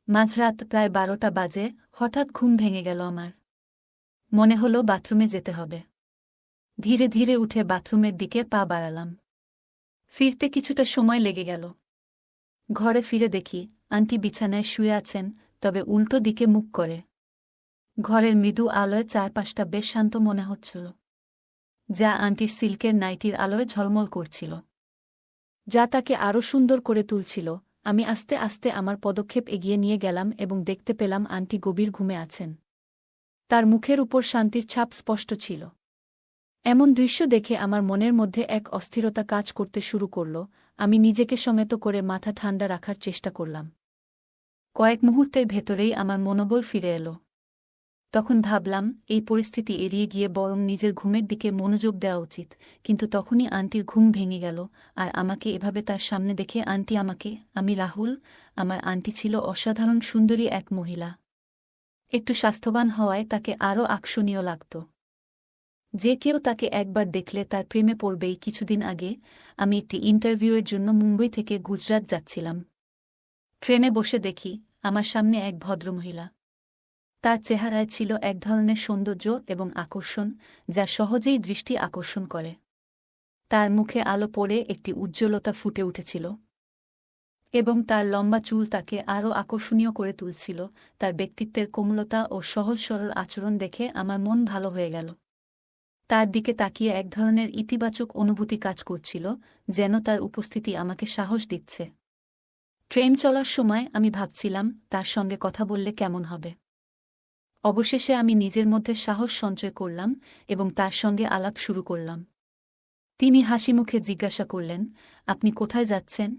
মাঝরাত প্রায় 12টা বাজে। হঠাৎ ঘুম ভেঙে গেল আমার। মনে হলো বাথরুমে যেতে হবে। ধীরে ধীরে উঠে বাথরুমের দিকে পা বাড়ালাম। ফিরতে কিছুটা সময় লেগে গেল। ঘরে ফিরে দেখি আন্টি বিছানায় শুয়ে আছেন, তবে উল্টো দিকে মুখ করে। ঘরের মৃদু আলোয় চারপাশটা বেশ শান্ত মনে হচ্ছিল, যা আন্টির সিল্কের নাইটির আলোয় ঝলমল করছিল, যা তাকে আরও সুন্দর করে তুলছিল। আমি আস্তে আস্তে আমার পদক্ষেপ এগিয়ে নিয়ে গেলাম এবং দেখতে পেলাম আন্টি গভীর ঘুমে আছেন। তার মুখের উপর শান্তির ছাপ স্পষ্ট ছিল। এমন দৃশ্য দেখে আমার মনের মধ্যে এক অস্থিরতা কাজ করতে শুরু করল। আমি নিজেকে সমত করে মাথা ঠান্ডা রাখার চেষ্টা করলাম। কয়েক মুহূর্তের ভেতরেই আমার মনোবল ফিরে এলো। তখন ভাবলাম, এই পরিস্থিতি এড়িয়ে গিয়ে বরং নিজের ঘুমের দিকে মনোযোগ দেওয়া উচিত। কিন্তু তখনই আন্টির ঘুম ভেঙে গেল, আর আমাকে এভাবে তার সামনে দেখে আন্টি আমাকে। আমি রাহুল। আমার আন্টি ছিল অসাধারণ সুন্দরী এক মহিলা। একটু স্বাস্থ্যবান হওয়ায় তাকে আরও আকর্ষণীয় লাগত। যে কেউ তাকে একবার দেখলে তার প্রেমে পড়বেই। কিছুদিন আগে আমি একটি ইন্টারভিউয়ের জন্য মুম্বই থেকে গুজরাট যাচ্ছিলাম। ট্রেনে বসে দেখি আমার সামনে এক ভদ্রমহিলা। তার চেহারায় ছিল এক ধরনের সৌন্দর্য এবং আকর্ষণ, যা সহজেই দৃষ্টি আকর্ষণ করে। তার মুখে আলো পড়ে একটি উজ্জ্বলতা ফুটে উঠেছিল, এবং তার লম্বা চুল তাকে আরও আকর্ষণীয় করে তুলছিল। তার ব্যক্তিত্বের কোমলতা ও সহজ সরল আচরণ দেখে আমার মন ভালো হয়ে গেল। তার দিকে তাকিয়ে এক ধরনের ইতিবাচক অনুভূতি কাজ করছিল, যেন তার উপস্থিতি আমাকে সাহস দিচ্ছে। ট্রেন চলার সময় আমি ভাবছিলাম তার সঙ্গে কথা বললে কেমন হবে। অবশেষে আমি নিজের মধ্যে সাহস সঞ্চয় করলাম এবং তার সঙ্গে আলাপ শুরু করলাম। তিনি হাসিমুখে জিজ্ঞাসা করলেন, আপনি কোথায় যাচ্ছেন?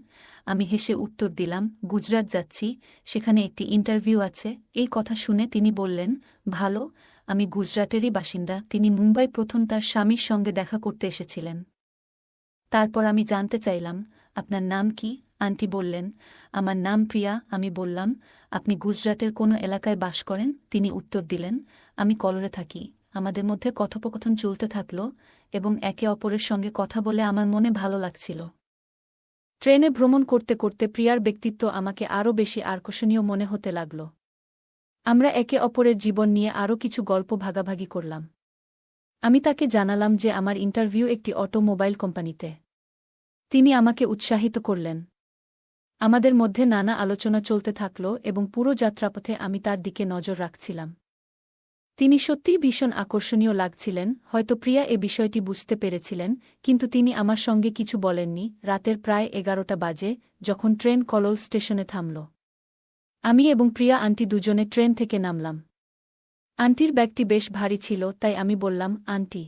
আমি হেসে উত্তর দিলাম, গুজরাট যাচ্ছি, সেখানে একটি ইন্টারভিউ আছে। এই কথা শুনে তিনি বললেন, ভালো, আমি গুজরাটেরই বাসিন্দা। তিনি মুম্বাই প্রথম তার স্বামীর সঙ্গে দেখা করতে এসেছিলেন। তারপর আমি জানতে চাইলাম, আপনার নাম কি? আন্টি বললেন, আমার নাম প্রিয়া। আমি বললাম, আপনি গুজরাটের কোনো এলাকায় বাস করেন? তিনি উত্তর দিলেন, আমি কলোরে থাকি। আমাদের মধ্যে কথোপকথন চলতে থাকল এবং একে অপরের সঙ্গে কথা বলে আমার মনে ভালো লাগছিল। ট্রেনে ভ্রমণ করতে করতে প্রিয়ার ব্যক্তিত্ব আমাকে আরও বেশি আকর্ষণীয় মনে হতে লাগল। আমরা একে অপরের জীবন নিয়ে আরও কিছু গল্প ভাগাভাগি করলাম। আমি তাকে জানালাম যে আমার ইন্টারভিউ একটি অটোমোবাইল কোম্পানিতে। তিনি আমাকে উৎসাহিত করলেন। আমাদের মধ্যে নানা আলোচনা চলতে থাকল এবং পুরো যাত্রাপথে আমি তার দিকে নজর রাখছিলাম। তিনি সত্যিই ভীষণ আকর্ষণীয় লাগছিলেন। হয়তো প্রিয়া এ বিষয়টি বুঝতে পেরেছিলেন, কিন্তু তিনি আমার সঙ্গে কিছু বলেননি। রাতের প্রায় 11টা বাজে, যখন ট্রেন কলোল স্টেশনে থামল। আমি এবং প্রিয়া আন্টি দুজনে ট্রেন থেকে নামলাম। আন্টির ব্যাগটি বেশ ভারী ছিল, তাই আমি বললাম, আন্টি,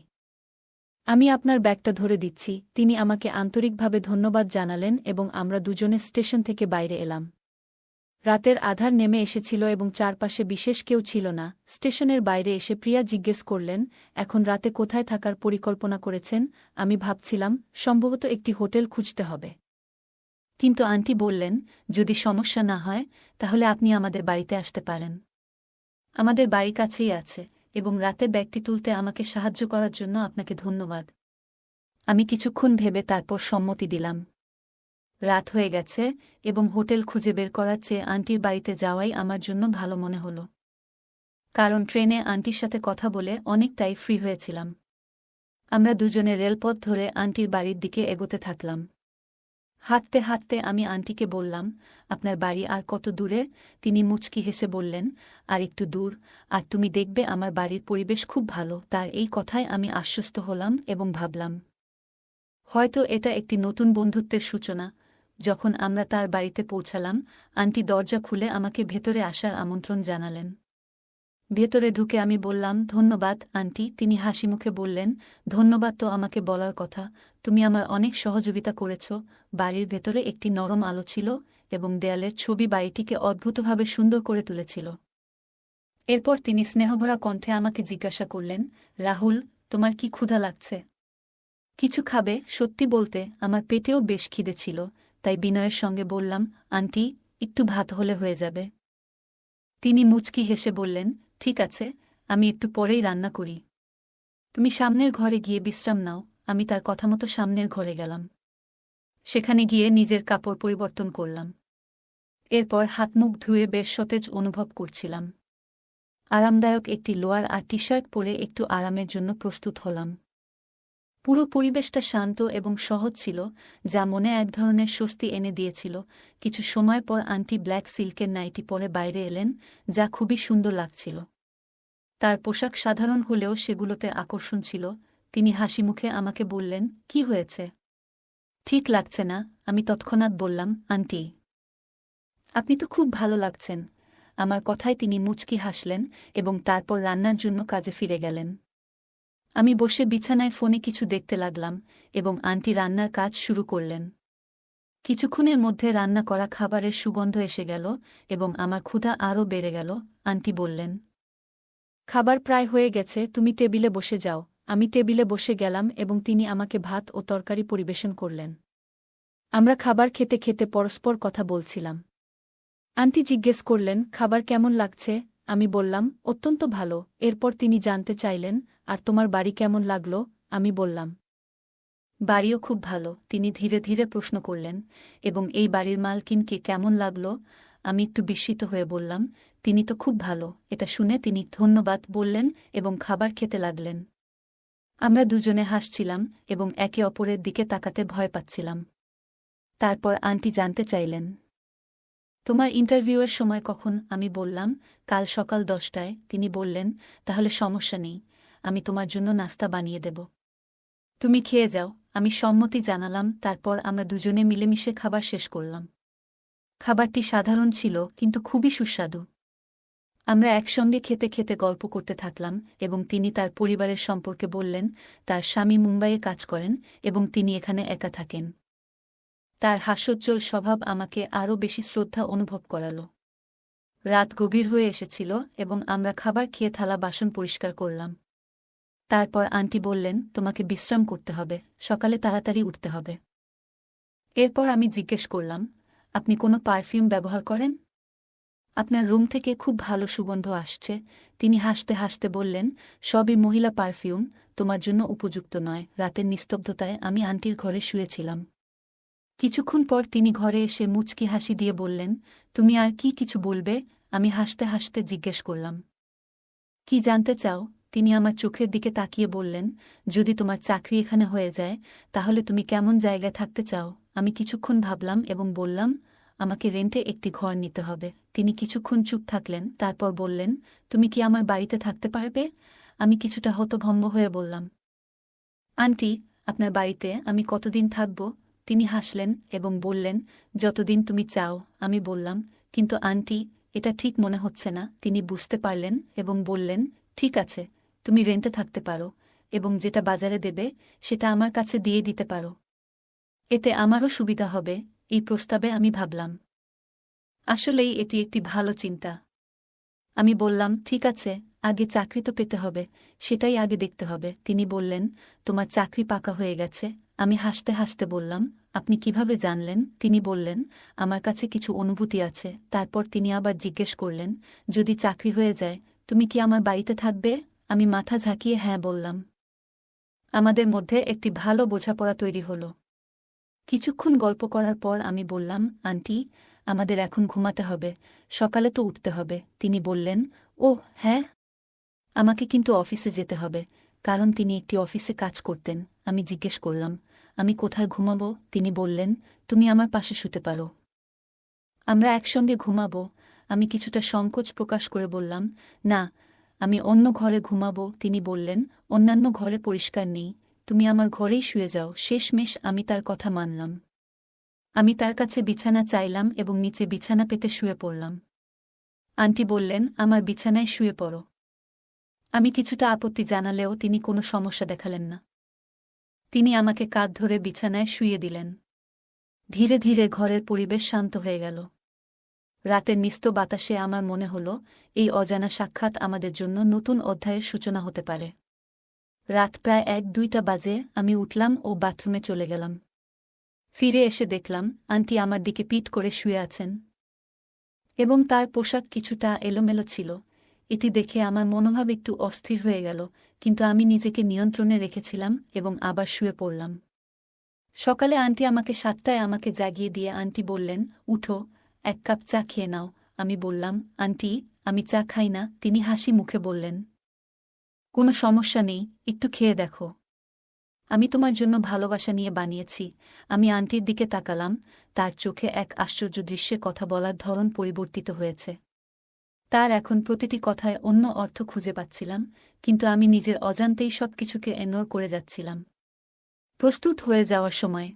আমি আপনার ব্যাগটা ধরে দিচ্ছি। তিনি আমাকে আন্তরিকভাবে ধন্যবাদ জানালেন এবং আমরা দুজনে স্টেশন থেকে বাইরে এলাম। রাতের আধার নেমে এসেছিল এবং চারপাশে বিশেষ কেউ ছিল না। স্টেশনের বাইরে এসে প্রিয়া জিজ্ঞেস করলেন, এখন রাতে কোথায় থাকার পরিকল্পনা করেছেন? আমি ভাবছিলাম, সম্ভবত একটি হোটেল খুঁজতে হবে। কিন্তু আন্টি বললেন, যদি সমস্যা না হয় তাহলে আপনি আমাদের বাড়িতে আসতে পারেন। আমাদের বাড়ি কাছেই আছে, এবং রাতে ব্যাগটি তুলতে আমাকে সাহায্য করার জন্য আপনাকে ধন্যবাদ। আমি কিছুক্ষণ ভেবে তারপর সম্মতি দিলাম। রাত হয়ে গেছে এবং হোটেল খুঁজে বের করার চেয়ে আন্টির বাড়িতে যাওয়াই আমার জন্য ভালো মনে হল, কারণ ট্রেনে আন্টির সাথে কথা বলে অনেকটাই ফ্রি হয়েছিলাম। আমরা দুজনে রেলপথ ধরে আন্টির বাড়ির দিকে এগোতে থাকলাম। হাঁটতে হাঁটতে আমি আন্টিকে বললাম, আপনার বাড়ি আর কত দূরে? তিনি মুচকি হেসে বললেন, আর একটু দূর, আর তুমি দেখবে আমার বাড়ির পরিবেশ খুব ভালো। তার এই কথায় আমি আশ্বস্ত হলাম এবং ভাবলাম, হয়তো এটা একটি নতুন বন্ধুত্বের সূচনা। যখন আমরা তার বাড়িতে পৌঁছালাম, আন্টি দরজা খুলে আমাকে ভেতরে আসার আমন্ত্রণ জানালেন। ভেতরে ঢুকে আমি বললাম, ধন্যবাদ আন্টি। তিনি হাসিমুখে বললেন, ধন্যবাদ তো আমাকে বলার কথা, তুমি আমার অনেক সহযোগিতা করেছ। বাড়ির ভেতরে একটি নরম আলো ছিল এবং দেয়ালের ছবি বাড়িটিকে অদ্ভুতভাবে সুন্দর করে তুলেছিল। এরপর তিনি স্নেহভরা কণ্ঠে আমাকে জিজ্ঞাসা করলেন, রাহুল, তোমার কি ক্ষুধা লাগছে? কিছু খাবে? সত্যি বলতে আমার পেটেও বেশ খিদে ছিল, তাই বিনয়ের সঙ্গে বললাম, আন্টি, একটু ভাত হলে হয়ে যাবে। তিনি মুচকি হেসে বললেন, ঠিক আছে, আমি একটু পরেই রান্না করি। তুমি সামনের ঘরে গিয়ে বিশ্রাম নাও। আমি তার কথা মতো সামনের ঘরে গেলাম। সেখানে গিয়ে নিজের কাপড় পরিবর্তন করলাম এরপর হাতমুখ ধুয়ে বেশ সতেজ অনুভব করছিলাম। আরামদায়ক একটি লোয়ার আর টি শার্ট পরে একটু আরামের জন্য প্রস্তুত হলাম। পুরো পরিবেশটা শান্ত এবং সহজ ছিল, যা মনে এক ধরনের স্বস্তি এনে দিয়েছিল। কিছু সময় পর আন্টি ব্ল্যাক সিল্কের নাইটি পরে বাইরে এলেন, যা খুবই সুন্দর লাগছিল। তার পোশাক সাধারণ হলেও সেগুলোতে আকর্ষণ ছিল। তিনি হাসিমুখে আমাকে বললেন, কি হয়েছে? ঠিক লাগছে না? আমি তৎক্ষণাৎ বললাম, আন্টি, আপনি তো খুব ভালো লাগছেন। আমার কথায় তিনি মুচকি হাসলেন এবং তারপর রান্নার জন্য কাজে ফিরে গেলেন। আমি বসে বিছানায় ফোনে কিছু দেখতে লাগলাম এবং আন্টি রান্নার কাজ শুরু করলেন। কিছুক্ষণের মধ্যে রান্না করা খাবারের সুগন্ধ এসে গেল এবং আমার ক্ষুধা আরও বেড়ে গেল। আন্টি বললেন, খাবার প্রায় হয়ে গেছে, তুমি টেবিলে বসে যাও। আমি টেবিলে বসে গেলাম এবং তিনি আমাকে ভাত ও তরকারি পরিবেশন করলেন। আমরা খাবার খেতে খেতে পরস্পর কথা বলছিলাম। আন্টি জিজ্ঞেস করলেন, খাবার কেমন লাগছে? আমি বললাম, অত্যন্ত ভালো। এরপর তিনি জানতে চাইলেন, আর তোমার বাড়ি কেমন লাগলো? আমি বললাম, বাড়িও খুব ভালো। তিনি ধীরে ধীরে প্রশ্ন করলেন, এবং এই বাড়ির মালকিনকে কেমন লাগলো? আমি একটু বিস্মিত হয়ে বললাম, তিনি তো খুব ভালো। এটা শুনে তিনি ধন্যবাদ বললেন এবং খাবার খেতে লাগলেন। আমরা দুজনে হাসছিলাম এবং একে অপরের দিকে তাকাতে ভয় পাচ্ছিলাম। তারপর আন্টি জানতে চাইলেন, তোমার ইন্টারভিউয়ের সময় কখন? আমি বললাম, কাল সকাল 10টায়। তিনি বললেন, তাহলে সমস্যা নেই, আমি তোমার জন্য নাস্তা বানিয়ে দেব, তুমি খেয়ে যাও। আমি সম্মতি জানালাম। তারপর আমরা দুজনে মিলেমিশে খাবার শেষ করলাম। খাবারটি সাধারণ ছিল, কিন্তু খুবই সুস্বাদু। আমরা একসঙ্গে খেতে খেতে গল্প করতে থাকলাম এবং তিনি তার পরিবারের সম্পর্কে বললেন। তার স্বামী মুম্বাইয়ে কাজ করেন এবং তিনি এখানে একা থাকেন। তার হাস্যোজ্জ্বল স্বভাব আমাকে আরও বেশি শ্রদ্ধা অনুভব করাল। রাত গভীর হয়ে এসেছিল এবং আমরা খাবার খেয়ে থালা বাসন পরিষ্কার করলাম। তারপর আন্টি বললেন, তোমাকে বিশ্রাম করতে হবে, সকালে তাড়াতাড়ি উঠতে হবে। এরপর আমি জিজ্ঞেস করলাম, আপনি কোনো পারফিউম ব্যবহার করেন? আপনার রুম থেকে খুব ভালো সুগন্ধ আসছে। তিনি হাসতে হাসতে বললেন, সবই মহিলা পারফিউম, তোমার জন্য উপযুক্ত নয়। রাতের নিস্তব্ধতায় আমি আন্টির ঘরে শুয়েছিলাম। কিছুক্ষণ পর তিনি ঘরে এসে মুচকি হাসি দিয়ে বললেন, তুমি আর কি কিছু বলবে? আমি হাসতে হাসতে জিজ্ঞেস করলাম, কি জানতে চাও? তিনি আমার চোখের দিকে তাকিয়ে বললেন, যদি তোমার চাকরি এখানে হয়ে যায়, তাহলে তুমি কেমন জায়গায় থাকতে চাও? আমি কিছুক্ষণ ভাবলাম এবং বললাম, আমাকে রেন্টে একটি ঘর নিতে হবে। তিনি কিছুক্ষণ চুপ থাকলেন, তারপর বললেন, তুমি কি আমার বাড়িতে থাকতে পারবে? আমি কিছুটা হতভম্ব হয়ে বললাম, আন্টি, আপনার বাড়িতে আমি কতদিন থাকব? তিনি হাসলেন এবং বললেন, যতদিন তুমি চাও। আমি বললাম, কিন্তু আন্টি, এটা ঠিক মনে হচ্ছে না। তিনি বুঝতে পারলেন এবং বললেন, ঠিক আছে, তুমি রেন্টে থাকতে পারো এবং যেটা বাজারে দেবে সেটা আমার কাছে দিয়ে দিতে পারো। এতে আমারও সুবিধা হবে। এই প্রস্তাবে আমি ভাবলাম, আসলেই এটি একটি ভালো চিন্তা। আমি বললাম, ঠিক আছে, আগে চাকরি তো পেতে হবে, সেটাই আগে দেখতে হবে। তিনি বললেন, তোমার চাকরি পাকা হয়ে গেছে। আমি হাসতে হাসতে বললাম, আপনি কিভাবে জানলেন? তিনি বললেন, আমার কাছে কিছু অনুভূতি আছে। তারপর তিনি আবার জিজ্ঞেস করলেন, যদি চাকরি হয়ে যায়, তুমি কি আমার বাড়িতে থাকবে? আমি মাথা ঝাঁকিয়ে হ্যাঁ বললাম। আমাদের মধ্যে একটি ভালো বোঝাপড়া তৈরি হল। কিছুক্ষণ গল্প করার পর আমি বললাম, আন্টি, আমাদের এখন ঘুমাতে হবে, সকালে তো উঠতে হবে। তিনি বললেন, ওহ হ্যাঁ, আমাকে কিন্তু অফিসে যেতে হবে, কারণ তিনি একটি অফিসে কাজ করতেন। আমি জিজ্ঞেস করলাম, আমি কোথায় ঘুমাবো? তিনি বললেন, তুমি আমার পাশে শুতে পারো, আমরা একসঙ্গে ঘুমাবো। আমি কিছুটা সংকোচ প্রকাশ করে বললাম, না, আমি অন্য ঘরে ঘুমাবো। তিনি বললেন, অন্যান্য ঘরে পরিষ্কার নেই, তুমি আমার ঘরেই শুয়ে যাও। শেষমেশ আমি তার কথা মানলাম। আমি তার কাছে বিছানা চাইলাম এবং নিচে বিছানা পেতে শুয়ে পড়লাম। আন্টি বললেন, আমার বিছানায় শুয়ে পড়ো। আমি কিছুটা আপত্তি জানালেও তিনি কোনো সমস্যা দেখালেন না। তিনি আমাকে কাঁধ ধরে বিছানায় শুইয়ে দিলেন। ধীরে ধীরে ঘরের পরিবেশ শান্ত হয়ে গেল। রাতের নিস্ত বাতাসে আমার মনে হল, এই অজানা সাক্ষাৎ আমাদের জন্য নতুন অধ্যায়ের সূচনা হতে পারে। রাত প্রায় 1-2টা বাজে। আমি উঠলাম ও বাথরুমে চলে গেলাম। ফিরে এসে দেখলাম, আন্টি আমার দিকে পিঠ করে শুয়ে আছেন এবং তার পোশাক কিছুটা এলোমেলো ছিল। এটি দেখে আমার মনোভাব একটু অস্থির হয়ে গেল, কিন্তু আমি নিজেকে নিয়ন্ত্রণে রেখেছিলাম এবং আবার শুয়ে পড়লাম। সকালে আন্টি আমাকে 7টায় জাগিয়ে দিয়ে আন্টি বললেন, উঠো, এক কাপ চা খেয়ে নাও। আমি বললাম, আন্টি, আমি চা খাই না। তিনি হাসি মুখে বললেন, কোনো সমস্যা নেই, একটু খেয়ে দেখো। আমি তোমার জন্য ভালোবাসা নিয়ে বানিয়েছি। আমি আন্টির দিকে তাকালাম, তার চোখে এক আশ্চর্য দৃশ্যে কথা বলার ধরন পরিবর্তিত হয়েছে। তার এখন প্রতিটি কথায় অন্য অর্থ খুঁজে পাচ্ছিলাম, কিন্তু আমি নিজের অজান্তেই সবকিছুকে ইগনোর করে যাচ্ছিলাম। প্রস্তুত হয়ে যাওয়ার সময়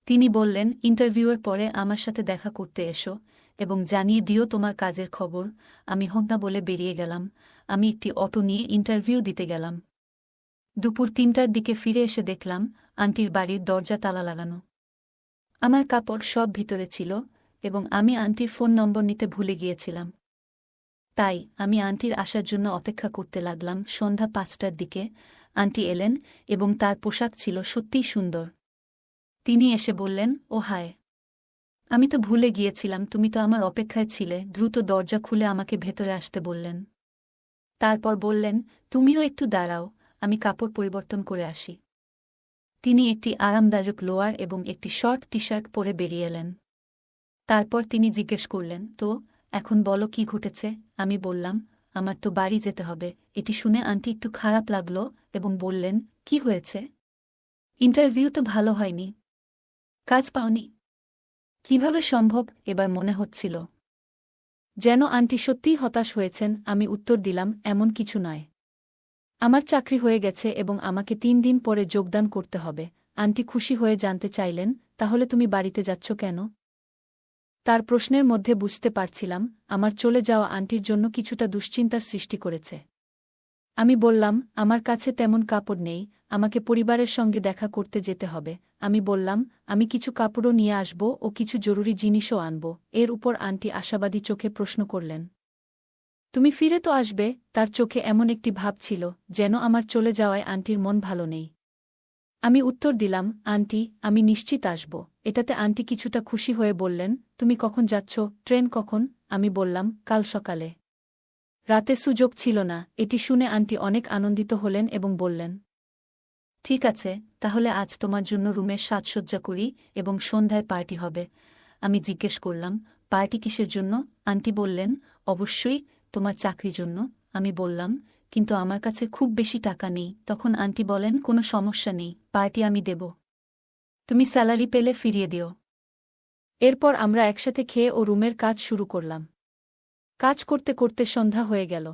তিনি বললেন, ইন্টারভিউয়ের পরে আমার সাথে দেখা করতে এসো এবং জানিয়ে দিও তোমার কাজের খবর। আমি হোক বলে বেরিয়ে গেলাম। আমি একটি অটো নিয়ে ইন্টারভিউ দিতে গেলাম। দুপুর ৩টার দিকে ফিরে এসে দেখলাম আন্টির বাড়ির দরজা তালা লাগানো। আমার কাপড় সব ভিতরে ছিল এবং আমি আন্টির ফোন নম্বর নিতে ভুলে গিয়েছিলাম। তাই আমি আন্টির আসার জন্য অপেক্ষা করতে লাগলাম। সন্ধ্যা ৫টার দিকে আন্টি এলেন এবং তার পোশাক ছিল সত্যিই সুন্দর। তিনি এসে বললেন, ও হায়, আমি তো ভুলে গিয়েছিলাম, তুমি তো আমার অপেক্ষায় ছিলে। দ্রুত দরজা খুলে আমাকে ভেতরে আসতে বললেন। তারপর বললেন, তুমিও একটু দাঁড়াও, আমি কাপড় পরিবর্তন করে আসি। তিনি একটি আরামদায়ক লোয়ার এবং একটি শর্ট টি শার্ট পরে বেরিয়ে এলেন। তারপর তিনি জিজ্ঞেস করলেন, তো এখন বলো কি ঘটেছে। আমি বললাম, আমার তো বাড়ি যেতে হবে। এটি শুনে আন্টি একটু খারাপ লাগলো এবং বললেন, কি হয়েছে? ইন্টারভিউ তো ভালো হয়নি। কাজ পাওনি? কিভাবে সম্ভব? এবার মনে হচ্ছিল যেন আন্টি সত্যিই হতাশ হয়েছেন। আমি উত্তর দিলাম, এমন কিছু নয়। আমার চাকরি হয়ে গেছে এবং আমাকে ৩ দিন পরে যোগদান করতে হবে। আন্টি খুশি হয়ে জানতে চাইলেন, তাহলে তুমি বাড়িতে যাচ্ছ কেন? তার প্রশ্নের মধ্যে বুঝতে পারছিলাম আমার চলে যাওয়া আন্টির জন্য কিছুটা দুশ্চিন্তার সৃষ্টি করেছে। আমি বললাম, আমার কাছে তেমন কাপড় নেই, আমাকে পরিবারের সঙ্গে দেখা করতে যেতে হবে। আমি বললাম, আমি কিছু কাপড়ও নিয়ে আসব ও কিছু জরুরি জিনিসও আনব। এর উপর আন্টি আশাবাদী চোখে প্রশ্ন করলেন, তুমি ফিরে তো আসবে? তার চোখে এমন একটি ভাব ছিল যেন আমার চলে যাওয়ায় আন্টির মন ভালো নেই। আমি উত্তর দিলাম, আন্টি, আমি নিশ্চিত আসব। এটাতে আন্টি কিছুটা খুশি হয়ে বললেন, তুমি কখন যাচ্ছ? ট্রেন কখন? আমি বললাম, কাল সকালে। রাতে সুযোগ ছিল না। এটি শুনে আন্টি অনেক আনন্দিত হলেন এবং বললেন, ঠিক আছে, তাহলে আজ তোমার জন্য রুমের সাজসজ্জা করি এবং সন্ধ্যায় পার্টি হবে। আমি জিজ্ঞেস করলাম, পার্টি কিসের জন্য? আন্টি বললেন, অবশ্যই তোমার চাকরির জন্য। আমি বললাম, কিন্তু আমার কাছে খুব বেশি টাকা নেই। তখন আন্টি বলেন, কোনো সমস্যা নেই, পার্টি আমি দেব। তুমি স্যালারি পেলে ফিরিয়ে দিও। এরপর আমরা একসাথে খেয়ে ও রুমের কাজ শুরু করলাম। কাজ করতে করতে সন্ধ্যা হয়ে গেল।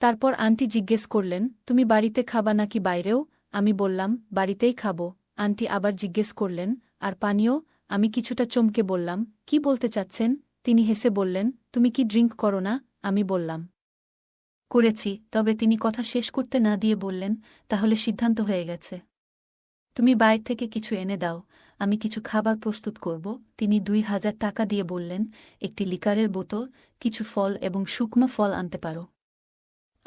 তারপর আন্টি জিজ্ঞেস করলেন, তুমি বাড়িতে খাবা নাকি বাইরেও? আমি বললাম, বাড়িতেই খাবো। আন্টি আবার জিজ্ঞেস করলেন, আর পানীয়? আমি কিছুটা চমকে বললাম, কি বলতে চাচ্ছেন? তিনি হেসে বললেন, তুমি কি ড্রিঙ্ক করো না? আমি বললাম, করেছি। তবে তিনি কথা শেষ করতে না দিয়ে বললেন, তাহলে সিদ্ধান্ত হয়ে গেছে। তুমি বাইরে থেকে কিছু এনে দাও, আমি কিছু খাবার প্রস্তুত করব। তিনি ২,০০০ টাকা দিয়ে বললেন, একটি লিকারের বোতল, কিছু ফল এবং শুকনো ফল আনতে পারো।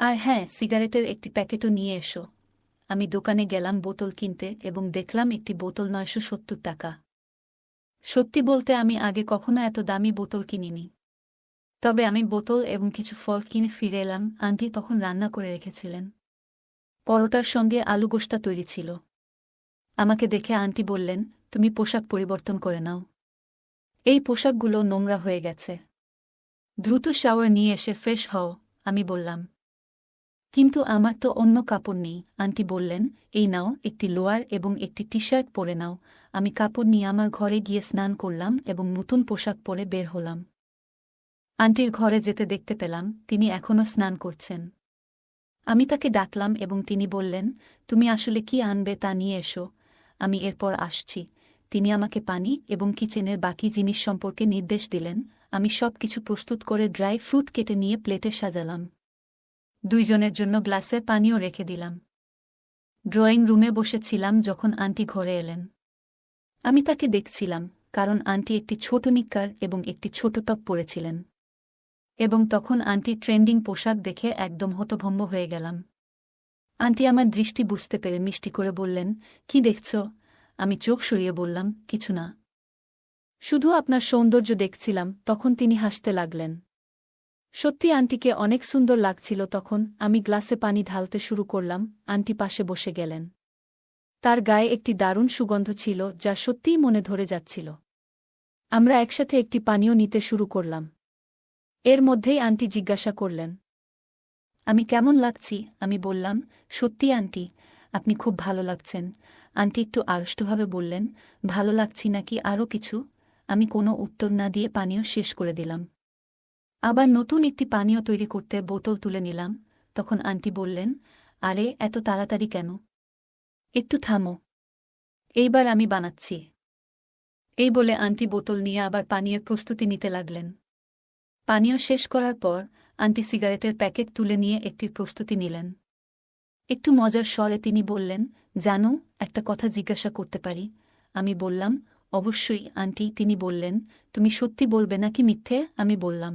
আর হ্যাঁ, সিগারেটের একটি প্যাকেটও নিয়ে এসো। আমি দোকানে গেলাম বোতল কিনতে এবং দেখলাম একটি বোতল ৯৭০ টাকা। সত্যি বলতে আমি আগে কখনো এত দামি বোতল কিনিনি। তবে আমি বোতল এবং কিছু ফল কিনে ফিরে এলাম। আন্টি তখন রান্না করে রেখেছিলেন। পরোটার সঙ্গে আলু গোশতা তৈরি ছিল। আমাকে দেখে আন্টি বললেন, তুমি পোশাক পরিবর্তন করে নাও। এই পোশাকগুলো নোংরা হয়ে গেছে। দ্রুত শাওয়ার নিয়ে এসে ফ্রেশ হও। আমি বললাম, কিন্তু আমার তো অন্য কাপড় নেই। আন্টি বললেন, এই নাও, একটি লোয়ার এবং একটি টি শার্ট পরে নাও। আমি কাপড় নিয়ে আমার ঘরে গিয়ে স্নান করলাম এবং নতুন পোশাক পরে বের হলাম। আন্টির ঘরে যেতে দেখতে পেলাম তিনি এখনও স্নান করছেন। আমি তাকে ডাকলাম এবং তিনি বললেন, তুমি আসলে কি আনবে তা নিয়ে এসো, আমি এরপর আসছি। তিনি আমাকে পানি এবং কিচেনের বাকি জিনিস সম্পর্কে নির্দেশ দিলেন। আমি সব কিছু প্রস্তুত করে ড্রাই ফ্রুট কেটে নিয়ে প্লেটে সাজালাম। দুইজনের জন্য গ্লাসে পানিও রেখে দিলাম। ড্রয়িং রুমে বসেছিলাম যখন আন্টি ঘরে এলেন। আমি তাকে দেখছিলাম, কারণ আন্টি একটি ছোট নিক্কার এবং একটি ছোট টপ পরেছিলেন। এবং তখন আন্টি ট্রেন্ডিং পোশাক দেখে একদম হতভম্ব হয়ে গেলাম। আন্টি আমার দৃষ্টি বুঝতে পেরে মিষ্টি করে বললেন, কি দেখছ? আমি চোখ সরিয়ে বললাম, কিছু না, শুধু আপনার সৌন্দর্য দেখছিলাম। তখন তিনি হাসতে লাগলেন। সত্যি আন্টিকে অনেক সুন্দর লাগছিল তখন। আমি গ্লাসে পানি ঢালতে শুরু করলাম। আন্টি পাশে বসে গেলেন। তার গায়ে একটি দারুণ সুগন্ধ ছিল যা সত্যিই মনে ধরে যাচ্ছিল। আমরা একসাথে একটি পানীয় নিতে শুরু করলাম। এর মধ্যেই আন্টি জিজ্ঞাসা করলেন, আমি কেমন লাগছি? আমি বললাম, সত্যি আন্টি, আপনি খুব ভালো লাগছেন। আন্টি একটু আড়ষ্টভাবে বললেন, ভালো লাগছি নাকি আরও কিছু? আমি কোনো উত্তর না দিয়ে পানীয় শেষ করে দিলাম। আবার নতুন একটি পানীয় তৈরি করতে বোতল তুলে নিলাম। তখন আন্টি বললেন, আরে এত তাড়াতাড়ি কেন? একটু থামো, এইবার আমি বানাচ্ছি। এই বলে আন্টি বোতল নিয়ে আবার পানীয়ের প্রস্তুতি নিতে লাগলেন। পানীয় শেষ করার পর আন্টি সিগারেটের প্যাকেট তুলে নিয়ে একটির প্রস্তুতি নিলেন। একটু মজার স্বরে তিনি বললেন, জানো, একটা কথা জিজ্ঞাসা করতে পারি? আমি বললাম, অবশ্যই আন্টি। তিনি বললেন, তুমি সত্যি বলবে নাকি মিথ্যে? আমি বললাম,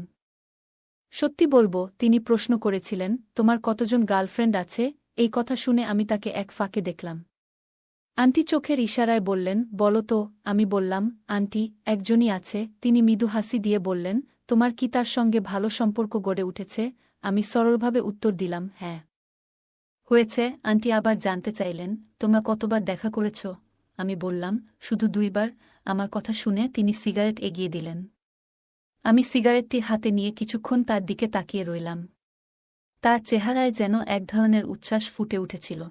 সত্যি বলবো। তিনি প্রশ্ন করেছিলেন, তোমার কতজন গার্লফ্রেন্ড আছে? এই কথা শুনে আমি তাকে এক ফাঁকে দেখলাম। আন্টি চোখের ইশারায় বললেন, বলো তো। আমি বললাম, আন্টি, একজনই আছে। তিনি মৃদু হাসি দিয়ে বললেন, তোমার কি তার সঙ্গে ভালো সম্পর্ক গড়ে উঠেছে? আমি সরলভাবে উত্তর দিলাম, হ্যাঁ। হয়েছে। আন্টি আবার জানতে চাইলেন, তোমরা কতবার দেখা করেছ? আমি বললাম, শুধু 2 বার। আমার কথা শুনে তিনি সিগারেট এগিয়ে দিলেন। আমি সিগারেটটি হাতে নিয়ে কিছুক্ষণ তার দিকে তাকিয়ে রইলাম। তার চেহারায় যেন এক ধরনের উচ্ছ্বাস ফুটে উঠেছিল।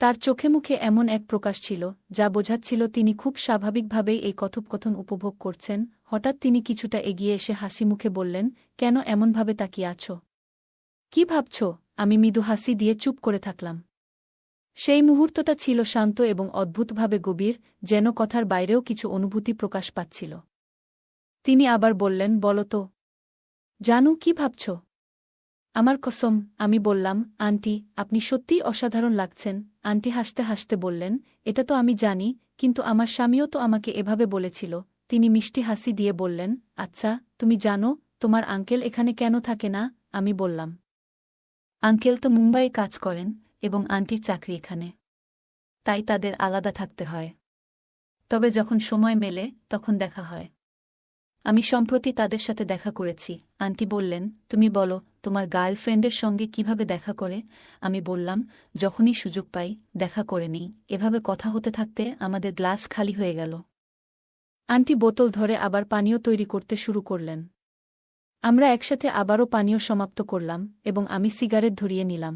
তার চোখে মুখে এমন এক প্রকাশ ছিল যা বোঝাচ্ছিল তিনি খুব স্বাভাবিকভাবেই এই কথোপকথন উপভোগ করছেন। হঠাৎ তিনি কিছুটা এগিয়ে এসে হাসি মুখে বললেন, কেন এমনভাবে তাকিয়ে আছ? কি ভাবছ? আমি মৃদু হাসি দিয়ে চুপ করে থাকলাম। সেই মুহূর্তটা ছিল শান্ত এবং অদ্ভুতভাবে গভীর, যেন কথার বাইরেও কিছু অনুভূতি প্রকাশ পাচ্ছিল। তিনি আবার বললেন, বলো তো। জানু, কি ভাবছ? আমার কসম। আমি বললাম, আন্টি, আপনি সত্যিই অসাধারণ লাগছেন। আন্টি হাসতে হাসতে বললেন, এটা তো আমি জানি, কিন্তু আমার স্বামীও তো আমাকে এভাবে বলেছিল। তিনি মিষ্টি হাসি দিয়ে বললেন, আচ্ছা, তুমি জানো তোমার আঙ্কেল এখানে কেন থাকে না? আমি বললাম, আঙ্কেল তো মুম্বাইয়ে কাজ করেন এবং আন্টির চাকরি এখানে, তাই তাদের আলাদা থাকতে হয়। তবে যখন সময় মেলে তখন দেখা হয়। আমি সম্প্রতি তাদের সাথে দেখা করেছি। আন্টি বললেন, তুমি বলো, তোমার গার্লফ্রেন্ডের সঙ্গে কিভাবে দেখা করে? আমি বললাম, যখনই সুযোগ পাই দেখা করে নিই। এভাবে কথা হতে থাকতে আমাদের গ্লাস খালি হয়ে গেল। আন্টি বোতল ধরে আবার পানীয় তৈরি করতে শুরু করলেন। আমরা একসাথে আবারও পানীয় সমাপ্ত করলাম এবং আমি সিগারেট ধরিয়ে নিলাম।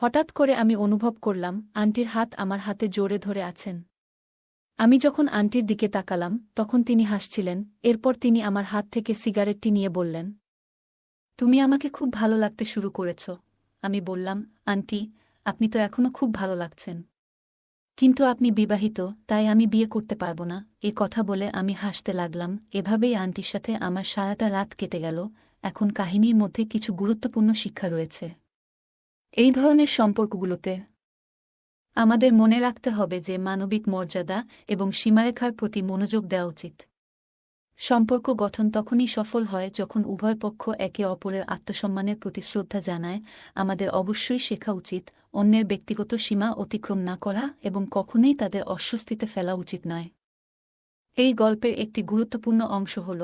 হঠাৎ করে আমি অনুভব করলাম আন্টির হাত আমার হাতে জোরে ধরে আছেন। আমি যখন আন্টির দিকে তাকালাম তখন তিনি হাসছিলেন। এরপর তিনি আমার হাত থেকে সিগারেটটি নিয়ে বললেন, তুমি আমাকে খুব ভালো লাগতে শুরু করেছ। আমি বললাম, আন্টি, আপনি তো এখনও খুব ভালো লাগছেন, কিন্তু আপনি বিবাহিত, তাই আমি বিয়ে করতে পারব না। এ কথা বলে আমি হাসতে লাগলাম। এভাবেই আন্টির সাথে আমার সারাটা রাত কেটে গেল। এখন কাহিনীর মধ্যে কিছু গুরুত্বপূর্ণ শিক্ষা রয়েছে। এই ধরনের সম্পর্কগুলোতে আমাদের মনে রাখতে হবে যে মানবিক মর্যাদা এবং সীমারেখার প্রতি মনোযোগ দেওয়া উচিত। সম্পর্ক গঠন তখনই সফল হয় যখন উভয় পক্ষ একে অপরের আত্মসম্মানের প্রতি শ্রদ্ধা জানায়। আমাদের অবশ্যই শেখা উচিত অন্যের ব্যক্তিগত সীমা অতিক্রম না করা এবং কখনোই তাদের অস্বস্তিতে ফেলা উচিত নয়। এই গল্পের একটি গুরুত্বপূর্ণ অংশ হল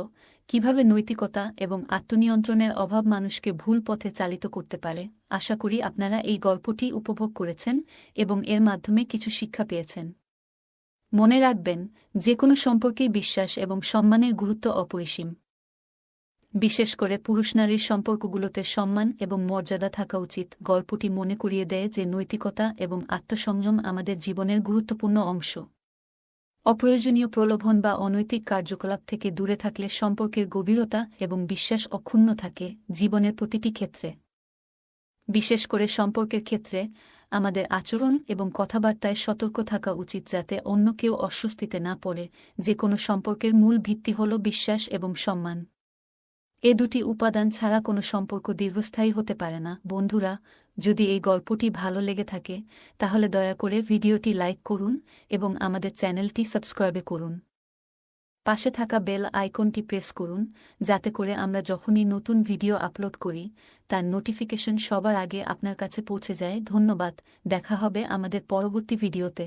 কিভাবে নৈতিকতা এবং আত্মনিয়ন্ত্রণের অভাব মানুষকে ভুল পথে চালিত করতে পারে। আশা করি আপনারা এই গল্পটি উপভোগ করেছেন এবং এর মাধ্যমে কিছু শিক্ষা পেয়েছেন। মনে রাখবেন, যে কোনো সম্পর্কেই বিশ্বাস এবং সম্মানের গুরুত্ব অপরিসীম। বিশেষ করে পুরুষ নারীর সম্পর্কগুলোতে সম্মান এবং মর্যাদা থাকা উচিত। গল্পটি মনে করিয়ে দেয় যে নৈতিকতা এবং আত্মসংযম আমাদের জীবনের গুরুত্বপূর্ণ অংশ। অপ্রয়োজনীয় প্রলোভন বা অনৈতিক কার্যকলাপ থেকে দূরে থাকলে সম্পর্কের গভীরতা এবং বিশ্বাস অক্ষুণ্ণ থাকে জীবনের প্রতিটি ক্ষেত্রে। বিশেষ করে সম্পর্কের ক্ষেত্রে আমাদের আচরণ এবং কথাবার্তায় সতর্ক থাকা উচিত যাতে অন্য কেউ অস্বস্তিতে না পড়ে। যে কোনো সম্পর্কের মূল ভিত্তি হল বিশ্বাস এবং সম্মান। এ দুটি উপাদান ছাড়া কোনো সম্পর্ক দীর্ঘস্থায়ী হতে পারে না। বন্ধুরা, যদি এই গল্পটি ভালো লেগে থাকে তাহলে দয়া করে ভিডিওটি লাইক করুন এবং আমাদের চ্যানেলটি সাবস্ক্রাইব করুন। পাশে থাকা বেল আইকনটি প্রেস করুন যাতে করে আমরা যখনই নতুন ভিডিও আপলোড করি তার নোটিফিকেশন সবার আগে আপনার কাছে পৌঁছে যায়। ধন্যবাদ। দেখা হবে আমাদের পরবর্তী ভিডিওতে।